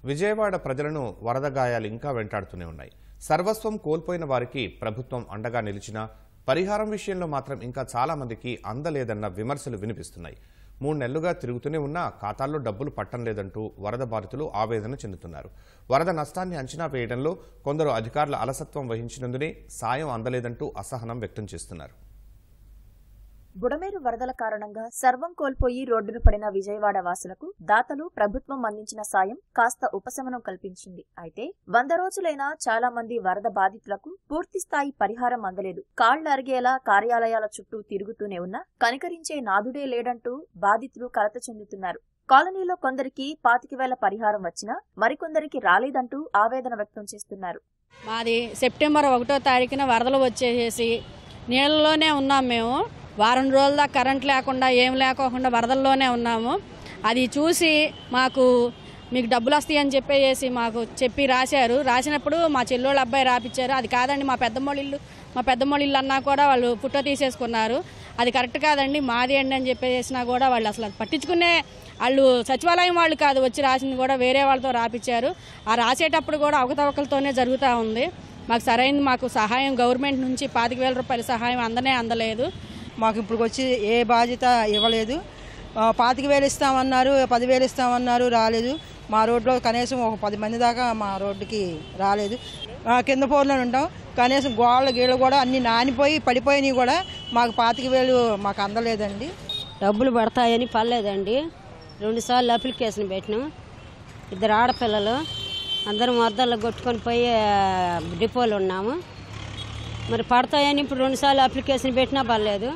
విజయవాడ ప్రజలను వరద గాయాలు ఇంకా వెంటాడుతూనే ఉన్నాయి. సర్వస్వం కోల్పోయిన వారికి ప్రభుత్వం అండగా నిలిచినా పరిహారం విషయంలో మాత్రం ఇంకా చాలా మందికి అందలేదన్న విమర్శలు వినిపిస్తున్నాయి. 3 నెలలుగా తిరుగుతూనే ఉన్నా ఖాతాల్లో డబ్బులు పట్టం లేదంటూ వరద బాధితులు ఆవేదన చెందుతున్నారు. వరద నష్టాన్ని అంచనా వేయడంలో కొందరు అధికారుల అలసత్వం వహించినందునే సాయం అందలేదంటూ అసహనం వ్యక్తం చేస్తున్నారు. బుడమేరు వరదల కారణంగా సర్వం కోల్పోయి రోడ్డును పడిన విజయవాడ వాసులకు దాతలు ప్రభుత్వం అందించిన సాయం కాస్త ఉపశమనం కల్పించింది. అయితే 100 రోజులైనా చాలా మంది వరద బాధితులకు పూర్తిస్థాయి పరిహారం అందలేదు. కాళ్లు అరిగేలా కార్యాలయాల చుట్టూ తిరుగుతూనే ఉన్నా కనికరించే నాదుడే లేడంటూ బాధితులు కలత చెందుతున్నారు. కాలనీలో కొందరికి 25,000 పరిహారం వచ్చినా మరికొందరికి రాలేదంటూ ఆవేదన వ్యక్తం చేస్తున్నారు. మాది సెప్టెంబర్ 1వ తారీఖున వరదలు వచ్చేసి నీళ్ళలోనే ఉన్నాం. మేము వారం రోజుల దాకా కరెంట్ లేకుండా ఏం లేకోకుండా వరదల్లోనే ఉన్నాము. అది చూసి మీకు డబ్బులు వస్తాయని మాకు చెప్పి రాసినప్పుడు మా చెల్లోళ్ళ అబ్బాయి రాపిచ్చారు. అది కాదండి మా పెద్దమ్మోళ్ళ ఇల్లు అన్నా కూడా వాళ్ళు ఫోటో తీసేసుకున్నారు. అది కరెక్ట్ కాదండి మాది అండి అని చెప్పేసినా కూడా వాళ్ళు అసలు పట్టించుకునే వాళ్ళు సచివాలయం వాళ్ళు కాదు, వచ్చి రాసింది కూడా వేరే వాళ్ళతో రాపిచ్చారు. ఆ రాసేటప్పుడు కూడా అవకతవకలతోనే జరుగుతూ ఉంది. మాకు సహాయం గవర్నమెంట్ నుంచి 25,000 రూపాయల సహాయం అందలేదు. మాకు ఇప్పుడు వచ్చి ఏ బాధ్యత ఇవ్వలేదు. 25,000 ఇస్తామన్నారు, 10,000 ఇస్తామన్నారు, రాలేదు. మా రోడ్లో కనీసం ఒక 10 మంది దాకా మా రోడ్డుకి రాలేదు. కింద పోర్లో ఉంటాం, కనీసం గీళ్ళు కూడా అన్ని నానిపోయి పడిపోయినాయి కూడా. మాకు 25,000 మాకు అందలేదండి. డబ్బులు పడతాయని పర్లేదండి. 2 సార్లు అప్లికేషన్ పెట్టినాం. 2 ఆడపిల్లలు అందరం వరదల్లో కొట్టుకొని పోయి డిపోలో ఉన్నాము. మరి పడతాయని ఇప్పుడు 2 సార్లు అప్లికేషన్ పెట్టినా పర్లేదు.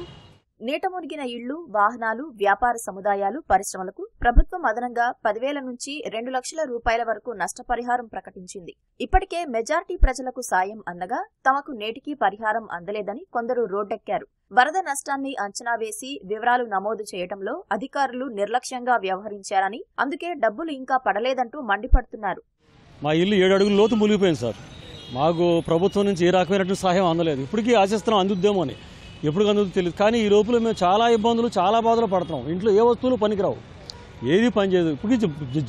నీట మునిగిన ఇళ్లు, వాహనాలు, వ్యాపార సముదాయాలు, పరిశ్రమలకు ప్రభుత్వం అదనంగా 10,000 నుంచి 2 లక్షల రూపాయల వరకు నష్టపరిహారం ప్రకటించింది. ఇప్పటికే మెజార్టీ ప్రజలకు సాయం అందగా తమకు నేటికీ పరిహారం అందలేదని కొందరు రోడ్డెక్కారు. వరద నష్టాన్ని అంచనా వేసి వివరాలు నమోదు చేయడంలో అధికారులు నిర్లక్ష్యంగా వ్యవహరించారని, అందుకే డబ్బులు ఇంకా పడలేదంటూ మండిపడుతున్నారు. మా ఇల్లు 7 అడుగుల లోతు మునిగిపోయింది సార్. మాకు ప్రభుత్వం నుంచి ఏ రకమైనటువంటి సహాయం అందలేదు. ఇప్పటికీ ఆశిస్తున్నాం అందుద్దేమో అని, ఎప్పుడు అందుకు తెలియదు. కానీ ఈ లోపల మేము చాలా ఇబ్బందులు, చాలా బాధలు పడుతున్నాం. ఇంట్లో ఏ వస్తువులు పనికిరావు, ఏది పనిచేయదు. ఇప్పుడు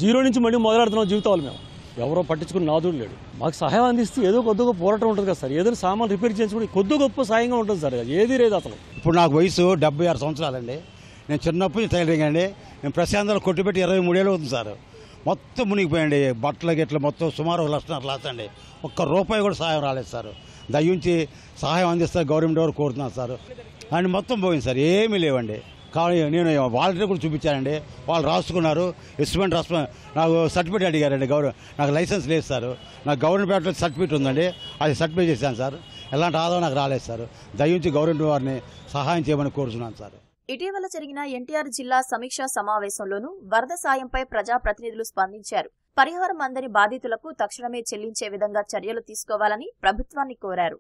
0 నుంచి మళ్ళీ మొదలెడుతున్నాం జీవితాలు. మేము ఎవరో పట్టించుకుని నాదుడు లేడు. మాకు సహాయం అందిస్తే ఏదో కొద్దిగా పోరాటం ఉంటుంది కదా సార్. ఏదైనా సామాన్లు రిపేర్ చేసుకుని కొద్ది గొప్ప సాయంగా ఉంటుంది సార్. ఏది లేదు అసలు. ఇప్పుడు నాకు వయసు 76 సంవత్సరాలండి. నేను చిన్నప్పుడు టైలరింగ్ అండి. నేను ప్రశాంతంలో కొట్టుపెట్టి 23 ఏళ్ళు అవుతుంది సార్. మొత్తం మునిగిపోయండి. బట్టల గిట్ల మొత్తం సుమారు 1,00,000 లాసండి. ఒక్క రూపాయి కూడా సహాయం రాలేదు సార్. దయించి సహాయం అందిస్తారు గవర్నమెంట్ వారు కోరుతున్నాను సార్. అండ్ మొత్తం పోయింది సార్, ఏమీ లేవండి. కానీ నేను వాలంటీర్ కూడా చూపించానండి, వాళ్ళు రాసుకున్నారు. ఎస్టిమేట్ నాకు సర్టిఫికేట్ అడిగారండి. నాకు లైసెన్స్ లేదు సార్. నాకు గవర్నమెంట్ సర్టిఫికేట్ ఉందండి, అది సర్టిఫై చేశాను సార్. ఎలాంటి ఆదాయం నాకు రాలేదు సార్. దయించి గవర్నమెంట్ వారిని సహాయం చేయమని కోరుతున్నాను సార్. ఇటీవల జరిగిన ఎన్టీఆర్ జిల్లా సమీక్షా సమావేశంలోనూ వరద సాయంపై ప్రజాప్రతినిధులు స్పందించారు. పరిహారం అందని బాధితులకు తక్షణమే చెల్లించే విధంగా చర్యలు తీసుకోవాలని ప్రభుత్వాన్ని కోరారు.